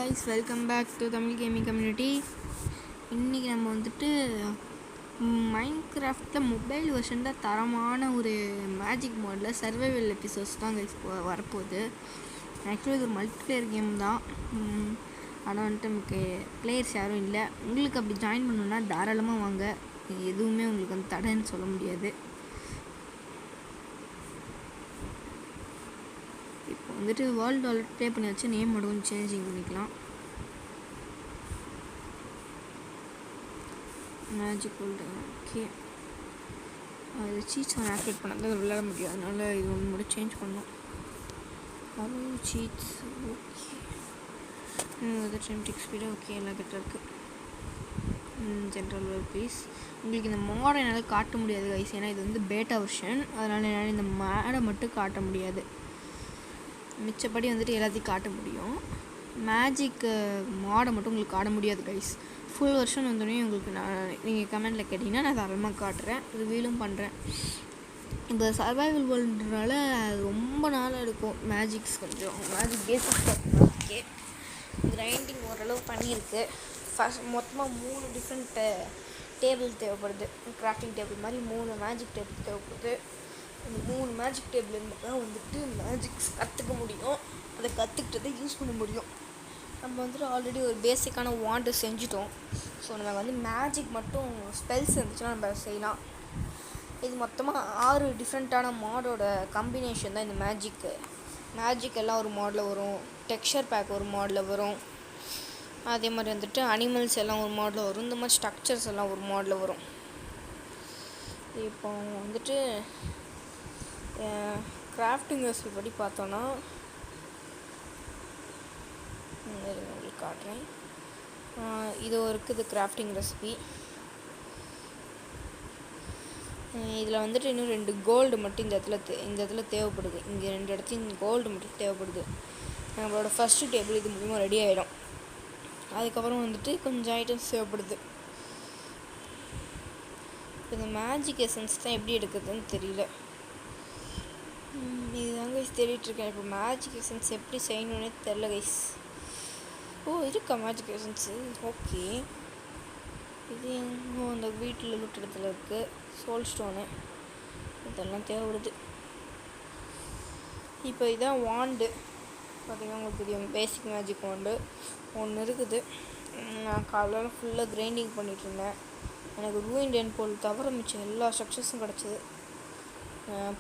guys, welcome back to Tamil Gaming Community. இன்றைக்கி நம்ம வந்துட்டு மைன்கிராஃப்டில் மொபைல் வெர்ஷனில் தரமான ஒரு மேஜிக் மோடில் சர்வைவல் எபிசோட்ஸ் தான் கைஸ் வரப்போகுது. ஆக்சுவலி இது ஒரு மல்டிப்ளேயர் கேம் தான். ஆனால் வந்துட்டு நமக்கு பிளேயர்ஸ் யாரும் இல்லை. உங்களுக்கு அப்படி ஜாயின் பண்ணணுன்னா தாராளமாக வாங்க. எதுவுமே உங்களுக்கு வந்து தடைன்னு சொல்ல முடியாது. இப்போ வந்துட்டு வேர்ல்டு வாலெட் ப்ளே பண்ணி வச்சு நேம் மட்டும் சேஞ்சிங் பண்ணிக்கலாம். Magic world okay. அது சீட்ஸ் ஒன்று ஆக்டிவேட் பண்ணால் தான் விளையாட முடியும். அதனால் இது ஒன்று மட்டும் சேஞ்ச் பண்ணோம். அது சீட்ஸ் ஓகே. ட்ரெம்டிக் ஸ்பீடு ஓகே, எல்லாம் கிட்ட இருக்குது. General world please. உங்களுக்கு இந்த மாடை என்னால் காட்ட முடியாது கைஸ், ஏன்னா இது வந்து பேட்டா வெர்ஷன். அதனால் என்னால் இந்த மாடை மட்டும் காட்ட முடியாது. மிச்சப்படி வந்துட்டு எல்லாத்தையும் காட்ட முடியும். மேஜிக் மாடை மட்டும் உங்களுக்கு காட்ட முடியாது கைஸ். ஃபுல் வெர்ஷன் வந்தோடனே உங்களுக்கு நீங்கள் கமெண்டில் கேட்டிங்கன்னா நான் தாராளமாக காட்டுறேன், ரிவீலும் பண்ணுறேன். இப்போ சர்வைவல் வேர்ல்டுனால ரொம்ப நாள் எடுக்கும். Magic basics okay. கிரைண்டிங் ஓரளவு பண்ணியிருக்கு. ஃபஸ்ட் மொத்தமாக 3 டிஃப்ரெண்ட் டேபிள் தேவைப்படுது. கிராஃப்டிங் டேபிள் மாதிரி 3 மேஜிக் டேபிள் தேவைப்படுது. இந்த 3 மேஜிக் டேபிள் இருந்தால் தான் வந்துட்டு மேஜிக்ஸ் கற்றுக்க முடியும். அதை கற்றுக்கிட்டதை யூஸ் பண்ண முடியும். நம்ம வந்துட்டு ஆல்ரெடி ஒரு பேசிக்கான வாண்டு செஞ்சுட்டோம். ஸோ நம்ம வந்து மேஜிக் மட்டும் ஸ்பெல்ஸ் இருந்துச்சுன்னா நம்ம செய்யலாம். இது மொத்தமாக 6 டிஃப்ரெண்ட்டான மாடோட கம்பினேஷன் தான் இந்த மேஜிக் எல்லாம் ஒரு மாடலில் வரும். டெக்ஸ்சர் பேக் ஒரு மாடலில் வரும். அதே மாதிரி வந்துட்டு அனிமல்ஸ் எல்லாம் ஒரு மாடலில் வரும். இந்த மாதிரி ஸ்ட்ரக்சர்ஸ் எல்லாம் ஒரு மாடலில் வரும். இப்போ வந்துட்டு கிராஃப்டிங் ரெசிபி படி பார்த்தோன்னா உங்களுக்கு காட்டுறேன். இது இருக்குது கிராஃப்டிங் ரெசிபி. இதில் வந்துட்டு இன்னும் 2 கோல்டு மட்டும் இந்த இடத்துல தேவைப்படுது. இங்கே 2 இடத்துலையும் கோல்டு மட்டும் தேவைப்படுது. நம்மளோட ஃபஸ்ட்டு டேபிள் இது மூலமாக ரெடி ஆகிடும். அதுக்கப்புறம் வந்துட்டு கொஞ்சம் ஐட்டம்ஸ் தேவைப்படுது. இப்போ இந்த மேஜிக் எசன்ஸ் தான் எப்படி எடுக்குதுன்னு தெரியல. இதுதாங்க கைஸ் தேடிட்டுருக்கேன். இப்போ மேஜிக் எசன்ஸ் எப்படி செய்யணுன்னே தெரில கைஸ். இருக்கா மேஜிக் எசன்ஸு? ஓகே. இது எங்கோ அந்த வீட்டில் லூட் இடத்துல இருக்குது. சோல் ஸ்டோனு இதெல்லாம் தேவைப்படுது. இப்போ இதான் வாண்டு பார்த்திங்கன்னா உங்களுக்கு தெரியும். பேசிக் மேஜிக் வாண்டு ஒன்று இருக்குது. நான் காலையில் ஃபுல்லாக கிரைண்டிங் பண்ணிகிட்ருந்தேன். எனக்கு ரூயின்ட் எண்ட் போல் தவிர மிச்சம் எல்லா ஸ்ட்ரக்சர்ஸும் கிடச்சிது.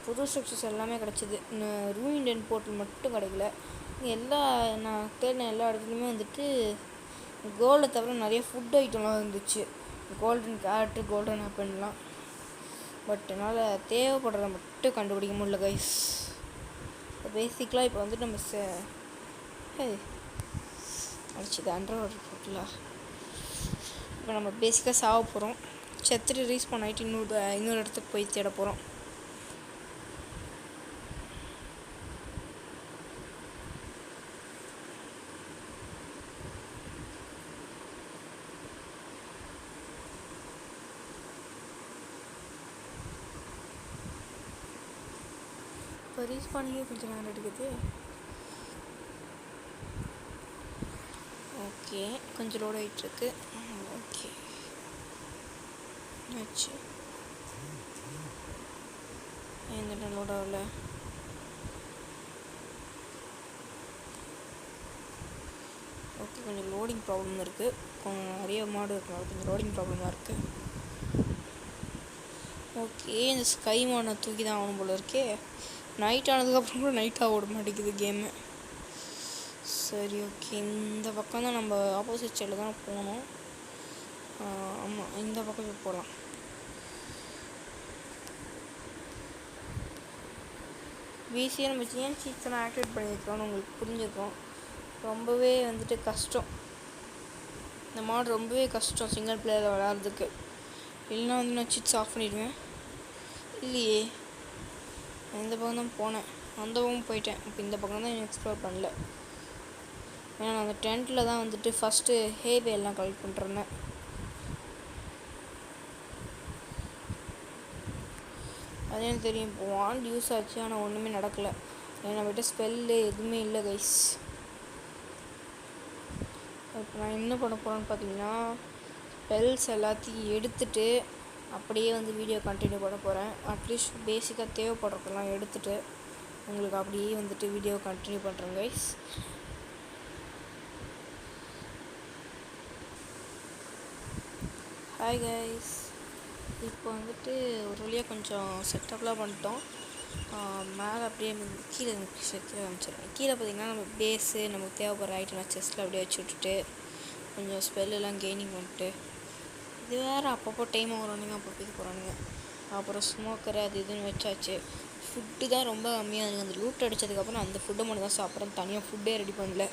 புது ஸ்ட்ரக்சர்ஸ் எல்லாமே கிடச்சிது. ரூயின்ட் எண்ட் போர்ட்டல் மட்டும் கிடைக்கல. நான் தேடின எல்லா இடத்துலையுமே வந்துட்டு கோல்டை தவிர நிறைய ஃபுட் ஐட்டம்லாம் இருந்துச்சு. கோல்டன் கேரட்டு, கோல்டன் ஆப்பிள்லாம். பட் என்னால் தேவைப்படுறத மட்டும் கண்டுபிடிக்க முடியல கைஸ். பேசிக்கலாக இப்போ வந்துட்டு நம்ம அடிச்சது அண்டர் வாட்டர் போட்டலா. இப்போ நம்ம பேசிக்காக சாக போகிறோம். செத்துட்டு ரீஸ்பான் ஆகிட்டு இன்னொரு இடத்துக்கு போய் தேட போகிறோம். இப்போ ரீஸ்பானிங்கே கொஞ்சம் நேரம் எடுக்குது. ஓகே, கொஞ்சம் லோட் ஆகிட்டுருக்கு. ஓகே ஆச்சு. எந்த லோட் ஆகல. ஓகே, கொஞ்சம் லோடிங் ப்ராப்ளம் இருக்குது. கொஞ்சம் நிறைய மாடு இருக்கிறனால கொஞ்சம் லோடிங் ப்ராப்ளமாக இருக்குது. ஓகே, இந்த ஸ்கை மாடை தூக்கி தான் ஆகணும் போல இருக்கே. நைட் ஆனதுக்கப்புறம் கூட நைட்டாக ஓட மாட்டேங்குது கேமு. சரி ஓகே, இந்த பக்கம் தான் நம்ம ஆப்போசிட் சைடில் தான் போகணும். ஆமாம், இந்த பக்கம் போய் போகலாம். பிசியாக நம்ம ஏன் சீட்ஸ்லாம் ஆக்டிவேட் பண்ணி வைக்கிறோன்னு உங்களுக்கு புரிஞ்சிருக்கும். ரொம்பவே வந்துட்டு கஷ்டம். இந்த மாடு ரொம்பவே கஷ்டம் சிங்கிள் பிளேயரில் விளையாடுறதுக்கு. இல்லைனா வந்து நான் சீட்ஸ் ஆஃப் பண்ணிடுவேன். இல்லையே, இந்த பக்கம் தான் போனேன், அந்த பக்கம் போயிட்டேன். இப்போ இந்த பக்கம் தான் எக்ஸ்ப்ளோர் பண்ணல. ஏன்னா நான் அந்த டென்ட்டில் தான் வந்துட்டு ஃபஸ்ட்டு ஹேவே எல்லாம் கலெக்ட் பண்ணிட்டுருந்தேன். அதே எனக்கு தெரியும். இப்போ வாண்ட் யூஸ் ஆச்சு, ஆனால் ஒன்றுமே நடக்கலை. நம்மகிட்ட ஸ்பெல்லு எதுவுமே இல்லை கைஸ். இப்போ நான் என்ன பண்ண போகிறேன்னு பார்த்தீங்கன்னா ஸ்பெல்ஸ் எல்லாத்தையும் எடுத்துகிட்டு அப்படியே வந்து வீடியோ கண்டினியூ பண்ண போகிறேன். அட்லீஸ்ட் பேசிக்காக தேவைப்படுறதெல்லாம் எடுத்துகிட்டு உங்களுக்கு அப்படியே வந்துட்டு வீடியோ கண்டினியூ பண்ணுறேன் கைஸ். ஹாய் கைஸ், இப்போ வந்துட்டு ஒரு வழியாக கொஞ்சம் செட்டப்லாம் பண்ணிட்டோம். மேலே அப்படியே கீழே காமிச்சிடுறேன். கீழே பார்த்திங்கன்னா நம்ம பேஸு நமக்கு தேவைப்படுற ஐட்டம் செஸ்ட்டில் அப்படியே வச்சு விட்டுட்டு கொஞ்சம் ஸ்பெல்லாம் கெய்னிங் பண்ணிட்டு, இது வேறு அப்பப்போ டைம் ஆகுறானுங்க, அப்பப்போ இது போகிறானுங்க. அப்புறம் ஸ்மோக்கரு அது இதுன்னு வச்சாச்சு. ஃபுட்டு தான் ரொம்ப கம்மியாக இருக்குது. அந்த லூட் அடித்ததுக்கப்புறம் அந்த ஃபுட்டை மட்டும் தான் சாப்பிட்றேன், தனியாக ஃபுட்டே ரெடி பண்ணல.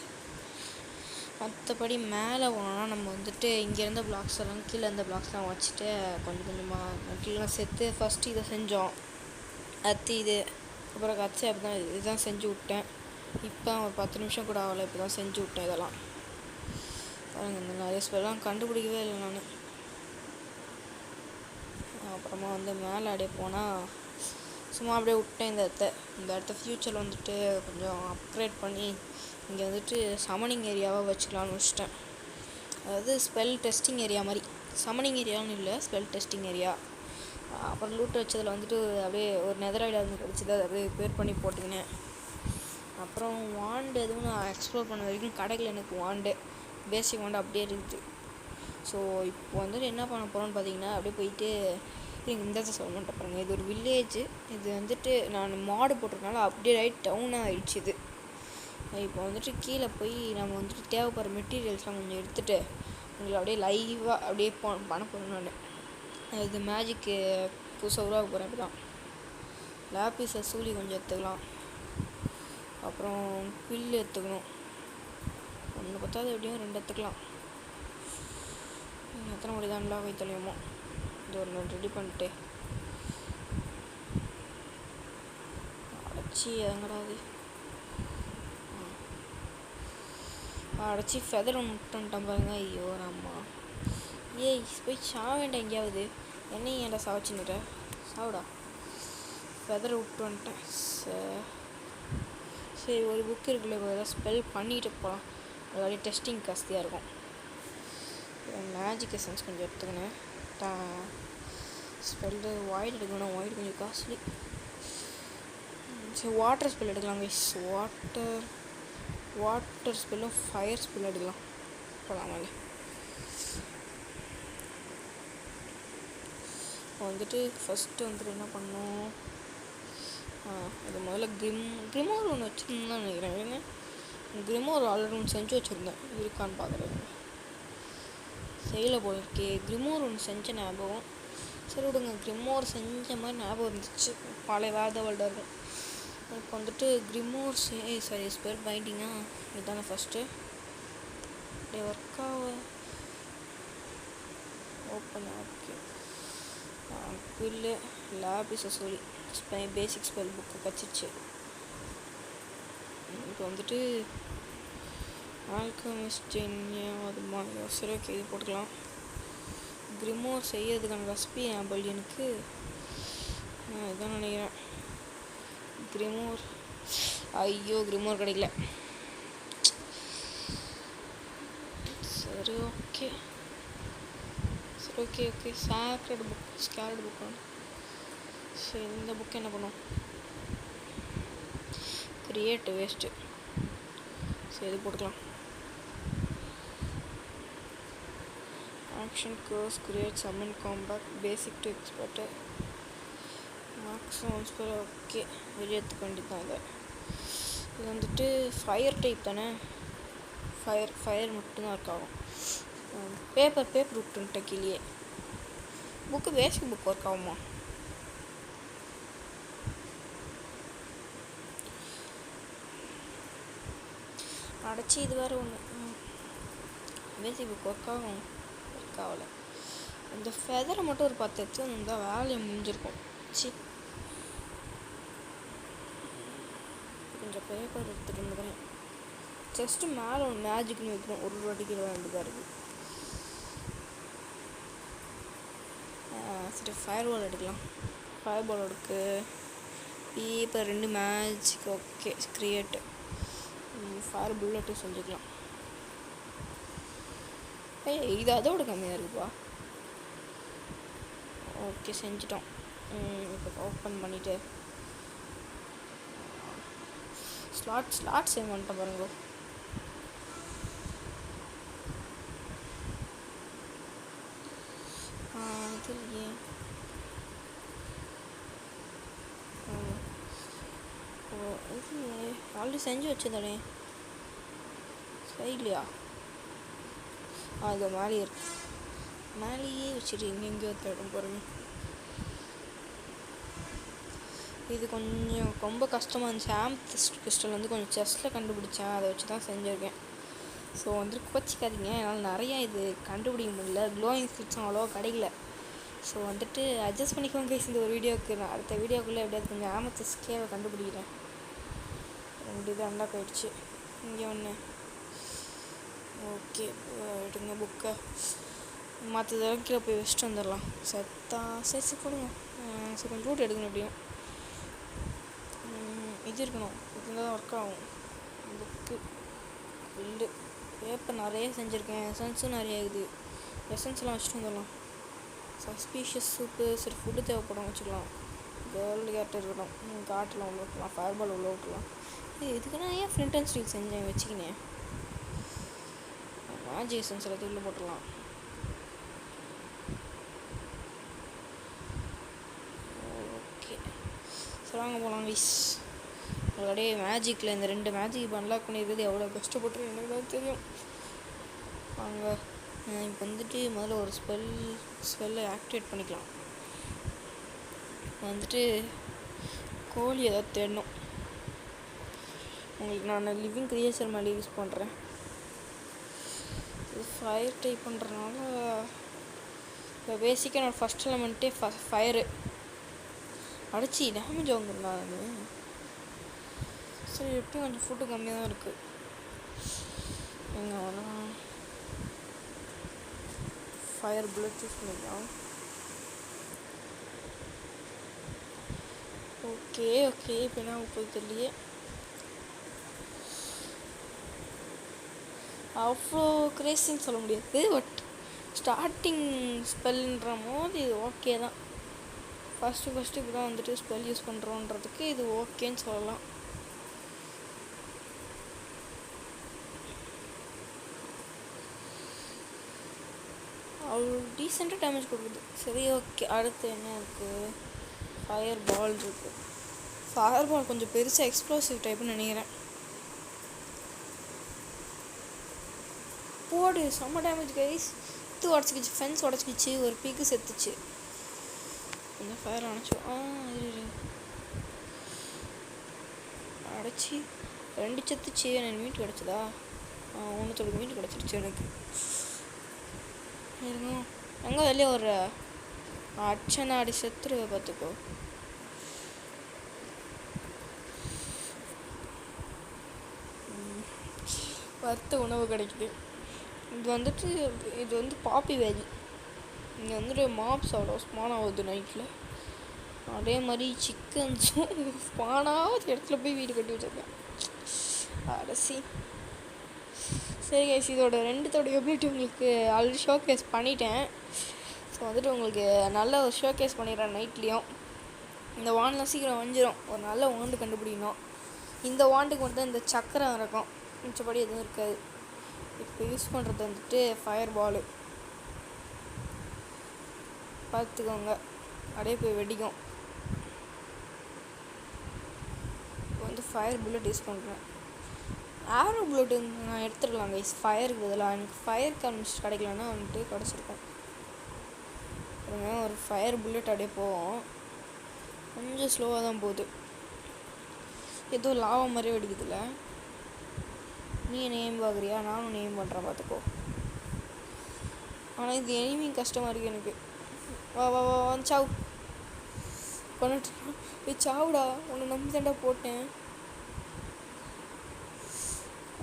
மற்றபடி மேலே போனோன்னா நம்ம வந்துட்டு இங்கே இருந்த பிளாக்ஸ் எல்லாம் கீழே இருந்த பிளாக்ஸ்லாம் வச்சுட்டு கொஞ்சம் கொஞ்சமாக கீழே சேர்த்து ஃபஸ்ட்டு இதை செஞ்சோம். இது அப்புறம் கச்சி அப்படி தான் இதுதான் செஞ்சு விட்டேன். இப்போ ஒரு 10 நிமிஷம் கூட ஆகலை, இப்போ தான் செஞ்சு விட்டேன். இதெல்லாம் இந்த நிறைய ஸ்பெல்லாம் கண்டுபிடிக்கவே இல்லை நான். அப்புறமா வந்து மேலே அப்படியே போனால் சும்மா அப்படியே விட்டேன். இந்த இடத்த ஃப்யூச்சரில் வந்துட்டு கொஞ்சம் அப்கிரேட் பண்ணி இங்கே வந்துட்டு சமனிங் ஏரியாவாக வச்சுக்கலான்னு வச்சுட்டேன். அதாவது ஸ்பெல் டெஸ்டிங் ஏரியா மாதிரி. சமனிங் ஏரியான்னு இல்லை, ஸ்பெல் டெஸ்டிங் ஏரியா. அப்புறம் லூட் வச்சதில் வந்துட்டு அப்படியே ஒரு நெதராய்டு அது கிடச்சிது, அதை அப்படியே ரிப்பேர் பண்ணி போட்டுக்கினேன். அப்புறம் வாண்டு எதுவும் நான் எக்ஸ்ப்ளோர் பண்ண வரைக்கும் கடையில் எனக்கு வாண்டு பேசிக் வாண்டு அப்படியே இருக்குது. ஸோ இப்போ வந்துட்டு என்ன பண்ண போகிறோன்னு பார்த்தீங்கன்னா அப்படியே போயிட்டு இந்த இடத்த சொல்ல மாட்டேன் பாருங்கள். இது ஒரு வில்லேஜு. இது வந்துட்டு நான் மாடு போட்டிருக்கனால அப்படியே ரைட் டவுனாக ஆகிடுச்சு. இது இப்போ வந்துட்டு கீழே போய் நம்ம வந்துட்டு தேவைப்படுற மெட்டீரியல்ஸ்லாம் கொஞ்சம் எடுத்துகிட்டு உங்களை அப்படியே லைவாக அப்படியே பண்ண போகிறேன் நான். இது மேஜிக்கு புதுசாக உருவாக போகிறேன். அப்படி தான் லேப்பிஸை சூழி கொஞ்சம் எடுத்துக்கலாம். அப்புறம் பில்லு எடுத்துக்கணும். ஒன்று பத்தாவது எப்படியும் 2 எடுத்துக்கலாம். எத்தனை மணி தான் லாக் வைத்தலையுமோ இது ஒரு ரெடி பண்ணிட்டு அடைச்சி எங்கடாது அடைச்சி ஃபெதர் ஒன்று விட்டுன்ட்டான் பாருங்க. ஐயோ ராமா, ஏய் போய் சாவேண்டா எங்கேயாவது. என்னையும் ஏன்டா சாவச்சின்னுற, சாவுடா. ஃபெதரை விட்டு வந்துட்டேன். சரி ஒரு புக் இருக்குல்ல, இப்போ ஏதாவது ஸ்பெல் பண்ணிட்டு போகலாம். அது வரையும் டெஸ்டிங் காஸ்தியாக இருக்கும். மேஜிக் எசன்ஸ் கொஞ்சம் எடுத்துக்கினேன். ஸ்பெல்லு வாய்ட் எடுக்கணும், வாய்ட் கொஞ்சம் காஸ்ட்லி. சரி வாட்டர் ஸ்பெல் எடுக்கலாம் கைஸ். வாட்டர் ஸ்பெல்லும் ஃபயர் ஸ்பெல் எடுக்கலாம். போகலாம் மேலே வந்துட்டு ஃபஸ்ட்டு வந்துட்டு என்ன பண்ணோம், அது முதல்ல கிரிமோர் ஒன்று வச்சுருந்தேன் தான் நினைக்கிறேன். கிரிமோர் ஆல்ரெடி ஒன்று செஞ்சு வச்சுருந்தேன், இருக்கான்னு பார்க்குறேன். செய்யலை போல இருக்கே. கிரிமோர் ஒன்று செஞ்ச ஞாபகம். சரி விடுங்க, கிரிமோர் செஞ்ச மாதிரி ஞாபகம் இருந்துச்சு. பழைய வேறு வேர்ல்டாக இருக்கும். இப்போ வந்துட்டு கிரிமோர் சரி ஸ்பெல் பைண்டிங்காக இதுதானே ஃபஸ்ட்டு அப்படியே ஒர்க்காக ஓப்பன். ஓகே, பில்லு லேபிஸை சொல்லி பேசிக் ஸ்பெல் புக்கு கச்சிச்சு. இப்போ வந்துட்டு ஆல்கமிஸ்ட் அது மாதிரி சரி ஓகே இது போட்டுக்கலாம். கிரிமோர் செய்யறதுக்கான ரெசிபி எனக்கு இதான் நினைக்கிறேன். கிரிமோர், ஐயோ கிரிமோர் கிடைக்கல. சரி okay sacred book, scared book. சரி இந்த புக் என்ன பண்ணும், கிரியேட் வேஸ்ட்டு. சரி இது போட்டுக்கலாம். Action course create summon compact basic to expert maximum spell. Okay வெளியே எடுத்துக்க வேண்டியதான். இது வந்துட்டு ஃபயர் டைப் தானே, ஃபயர் மட்டும்தான் ஒர்க் ஆகும். பேப்பர் விட்டுன்ட்ட கீழே. புக்கு பேசிக் புக் ஒர்க் ஆகுமா? அடைச்சி இது வேறு ஒன்று. பேசிக் புக் ஒர்க் ஆகலை. இந்த ஃபெதரை மட்டும் ஒரு 10 எடுத்து இருந்தால் வேலையை முடிஞ்சிருக்கும். கொஞ்சம் பேப்பர் எடுத்துகிட்டு வந்துக்கிறேன். ஜஸ்ட்டு மேலே ஒன்று மேஜிக்னு வைக்கணும். ஒரு வாட்டிக்கு வேண்டியதாக இருக்குது. சரி ஃபயர் பால் எடுக்கலாம். ஃபயர் பால் எடுக்கு paper 2 magic. Okay create fire bullet செஞ்சுக்கலாம். இது அதோட கம்மியாக இருக்குப்பா. ஓகே செஞ்சிட்டோம். இப்போ ஓப்பன் பண்ணிவிட்டு ஸ்லாட் சேவ் பண்ணிட்டேன் பாருங்க. இது ஆல்ரெடி செஞ்சு வச்சதானே சைட்லையா? அது மேலேயே இருக்கு. மேலேயே வச்சுட்டு எங்கெங்கேயோ தேடும் பாருங்க. இது கொஞ்சம் ரொம்ப கஷ்டமாக இருந்துச்சு. ஆம்த் கிறிஸ்டல் வந்து கொஞ்சம் செஸ்ட்டில் கண்டுபிடிச்சேன். அதை வச்சு தான் செஞ்சுருக்கேன். ஸோ வந்துட்டு கோச்சிக்காதீங்க, என்னால் நிறையா இது கண்டுபிடிக்க முடியல. க்ளோயிங் ஸ்டிட்ஸும் அவ்வளோவா கிடைக்கல. ஸோ வந்துட்டு அட்ஜஸ்ட் பண்ணிக்கோங்க கைஸ். இந்த ஒரு வீடியோவுக்கு நான் அடுத்த வீடியோக்குள்ளே எப்படியாவது கொஞ்சம் ஆமத்திஸ்கேவை கண்டுபிடிக்கிறேன். 2 இது அண்டா போயிடுச்சு. இங்கே ஒன்று. ஓகே எடுங்க புக்கை. மற்றதெல்லாம் கீழே போய் வச்சுட்டு வந்துடலாம். சரி கொடுங்க. சரி கொஞ்சம் ரூட் எடுக்கணும். எப்படியும் இது இருக்கணும். இது தான் ஒர்க் ஆகும். புக்கு ஃபுல்லு பேப்பர் நிறைய செஞ்சுருக்கேன். எசன்ஸும் நிறைய இருக்குது. எசன்ஸ்லாம் வச்சுட்டு வந்துடலாம். Suspicious soup. சரி ஃபுட்டு தேவைப்படும் வச்சுக்கலாம். கேர்ள் கேட் இருக்கட்டும். காட்டில் உள்ள விட்டுலாம். ஃபயர்பால் உள்ள விட்டுலாம். இதுக்கு நான் ஏன் ஃப்ளிண்ட் அண்ட் ஸ்டீல் செஞ்சேன் வச்சுக்கினேன். மேஜிக் எசன்ஸ் எல்லாத்தையும் உள்ளே போட்டுடலாம். ஓகே சரி வாங்க போகலாம் வீஸ். அப்படியே மேஜிக்கில் இந்த 2 மேஜிக் அன்லாக் பண்ணியிருக்கிறது எவ்வளோ கஷ்டப்பட்டு எனக்கு தான் தெரியும். வாங்க இப்போ வந்துட்டு முதல்ல ஒரு ஸ்பெல்லை ஆக்டிவேட் பண்ணிக்கலாம். வந்துட்டு கோழி ஏதாவது தேடணும். உங்களுக்கு நான் லிவிங் கிரியேச்சர் மாதிரி யூஸ் பண்ணுறேன். இது ஃபயர் டைப் பண்ணுறதுனால இப்போ பேசிக்காக என்னோடய ஃபஸ்ட் எலமெண்ட்டே ஃபயரு. அடிச்சு டேமேஜ் ஆகுங்களா அது? சரி எப்படியும் கொஞ்சம் ஃபுட்டு கம்மியாக தான் இருக்குது. எங்கே வேணால் ஃபயர் புல்லட் யூஸ் பண்ணிக்கலாம். ஓகே இப்போ என்ன போய் தெரியலையே. அவ்வளோ கிரேசின்னு சொல்ல முடியாது. பட் ஸ்டார்டிங் ஸ்பெல்ன்ற போது இது ஓகே தான். ஃபஸ்ட்டு இப்போ தான் வந்துட்டு ஸ்பெல் யூஸ் பண்ணுறோன்றதுக்கு இது ஓகேன்னு சொல்லலாம். அவ்வளோ டீசெண்டாக டேமேஜ் கொடுக்குது. சரி ஓகே அடுத்து என்ன இருக்குது? ஃபயர் பால் இருக்குது. ஃபயர் பால் கொஞ்சம் பெருசாக எக்ஸ்ப்ளோசிவ் டைப்புன்னு நினைக்கிறேன். போடு செம்ம டேமேஜ் கைஸ். இது உடச்சிக்கிச்சு. ஃபென்ஸ் உடச்சிக்கிச்சு. ஒரு பீக்கு செத்துச்சு. இந்த ஃபயர் அணைச்சோம். அடைச்சி 2 செத்துச்சு. எனக்கு மீட் கிடச்சதா? 1 மீட் கிடச்சிருச்சு எனக்கு. இருங்க எங்கே வெளியே ஒரு அச்சனாடி செத்துருவ பார்த்துக்கோ. வறுத்த உணவு கிடைக்குது. இது வந்து பாப்பி வேலி. இங்கே வந்துட்டு மாப்ஸ் அவ்வளோ ஸ்பான் ஆகுது நைட்டில். அதே மாதிரி சிக்கன்ஸும் ஸ்பானாவது இடத்துல போய் வீடு கட்டி வச்சுருக்கேன். அரிசி சரி கைஸ், இதோட 2 எபிலிட்டி உங்களுக்கு ஆல்ரெடி ஷோகேஸ் பண்ணிட்டேன். ஸோ வந்துட்டு உங்களுக்கு நல்ல ஒரு ஷோகேஸ் பண்ணிடுறேன் நைட்லேயும். இந்த வாண்டெலாம் சீக்கிரம் வஞ்சிடும். ஒரு நல்ல வாண்டு கண்டுபிடிக்கணும். இந்த வாண்டுக்கு மட்டும் இந்த சக்கரம் இருக்கும், மிச்சப்படி எதுவும் இருக்காது. இப்போ யூஸ் பண்ணுறது வந்துட்டு ஃபயர் பாலு. பார்த்துக்கோங்க, அப்படியே போய் வெடிக்கும். இப்போ வந்து ஃபயர் புல்லட் யூஸ் பண்ணுறேன். ஆரோ புல்லட் நான் எடுத்துருக்கலாம் கைஸ். ஃபயருக்கு பதிலாக எனக்கு ஃபயர் கன்ஸ் கிடைக்கலன்னா வந்துட்டு கிடச்சிருக்கோம். ஒரு ஃபயர் புல்லட் அப்படியே போவோம். கொஞ்சம் ஸ்லோவாக தான் போகுது. ஏதோ லாவா மாதிரியே வெடிக்குதுல்ல. நீ நேம் பார்க்குறியா? நானும் நேம் பண்ணுறேன் பார்த்துக்கோ. ஆனால் இது எனிமி கஷ்டமாக இருக்குது எனக்கு. வா வா வா சாவு பண்ணிட்டு சாவுடா. உன்னை நம்பி தாண்டா போட்டேன்.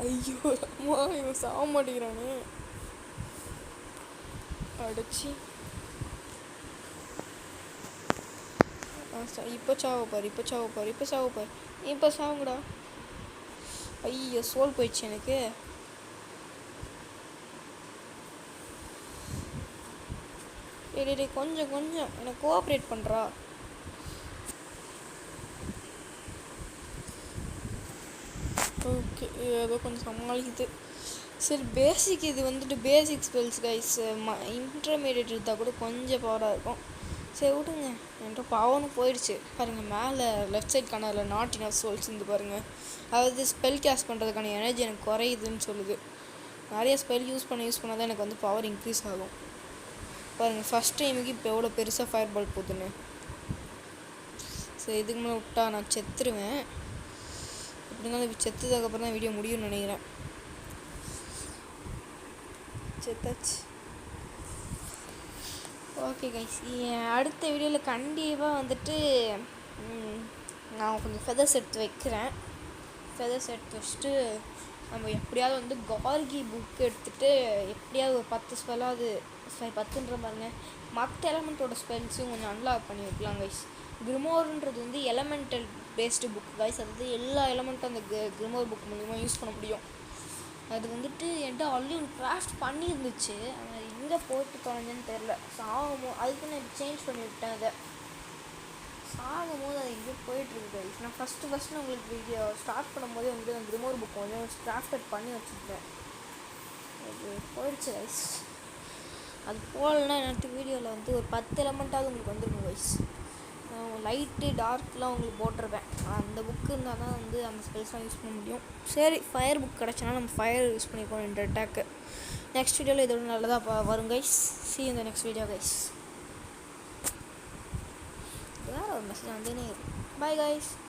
ஐயோ அம்மா, இவன் சாக மாட்டேங்கிறானே. அடிச்சு இப்போ சாவப்பார். இப்போ சாவுங்கடா. ஐயோ சோல் போயிடுச்சு எனக்கு. டேய் கொஞ்சம் கொஞ்சம் எனக்கு கோஆப்ரேட் பண்ணுறா. ஓகே, ஏதோ கொஞ்சம் சமாளிக்குது. சரி, பேசிக் இது வந்துட்டு பேசிக் ஸ்பெல்ஸ் கைஸ். இன்டர்மீடியட் இருந்தால் கூட கொஞ்சம் பவராக இருக்கும். சரி விடுங்க, என்கிட்ட பவனும் போயிடுச்சு பாருங்கள். மேலே லெஃப்ட் சைட் கார்னரில் நாட் இனஃப் சோல்ஸ் இருந்து பாருங்கள். அதாவது ஸ்பெல் கேஸ்ட் பண்ணுறதுக்கான எனர்ஜி எனக்கு குறையுதுன்னு சொல்லுது. நிறைய ஸ்பெல் யூஸ் பண்ண தான் எனக்கு வந்து பவர் இன்க்ரீஸ் ஆகும். பாருங்கள், ஃபஸ்ட் டைமுக்கு இப்போ எவ்வளோ பெருசாக ஃபயர் பால் போகுதுன்னு. சரி, இதுக்கு மேலே விட்டா நான் செத்துருவேன். எப்படினாலும் இப்போ செத்துறதுக்கப்புறம் தான் வீடியோ முடியும்னு நினைக்கிறேன். செத்தாச்சு. ஓகே கைஸ், அடுத்த வீடியோவில் கண்டிப்பாக வந்துட்டு நான் கொஞ்சம் ஃபெதர்ஸ் எடுத்து வைக்கிறேன். ஃபெதர்ஸ் எடுத்து வச்சுட்டு நம்ம எப்படியாவது வந்து கார்கி புக் எடுத்துகிட்டு எப்படியாவது ஒரு 10 ஸ்பெல்லாவது 10ன்ற பாருங்க மற்ற எலமெண்ட்டோட ஸ்பெல்ஸையும் கொஞ்சம் அன்லாக் பண்ணி வைக்கலாம் கைஸ். கிரிமோர்ன்றது வந்து எலமெண்டல் பேஸ்டு புக் கைஸ். அதாவது எல்லா எலமெண்ட்டும் அந்த கிரிமோர் புக் மூலிமா யூஸ் பண்ண முடியும். அது வந்துட்டு என்கிட்ட ஆல்ரெடி ஒரு கிராஃப்ட் பண்ணியிருந்துச்சு. அது எங்கே போட்டு தொலைஞ்சேன்னு தெரில. அதுக்கு நான் சேஞ்ச் பண்ணி விட்டேன். அதை சாகும்போது அது எங்கேயோ போயிட்டுருக்கு கைஸ். நான் ஃபஸ்ட்டு உங்களுக்கு வீடியோ ஸ்டார்ட் பண்ணும்போதே வந்துட்டு அந்த கிரிமோர் புக் வந்து கிராஃப்டட் பண்ணி வச்சுருக்கேன். அது போயிடுச்சு கைஸ். அது போகலன்னா என்னட்டு வீடியோவில் வந்து ஒரு 10 எலமெண்ட்டாவது உங்களுக்கு வந்துருக்கும் கைஸ். லைட்டு டார்க்லாம் உங்களுக்கு போட்டிருப்பேன். அந்த புக்கு இருந்தால் தான் வந்து அந்த ஸ்பெல்ஸ்லாம் யூஸ் பண்ண முடியும். சரி, ஃபயர் புக் கிடச்சினா நம்ம ஃபயர் யூஸ் பண்ணிப்போம் இந்த அட்டாக்கு. நெக்ஸ்ட் வீடியோவில் இதோட நல்லதாக வரும் guys. see you in the next video guys. வேறு ஒரு மெசேஜ் வந்துனே இருக்கும். Bye guys.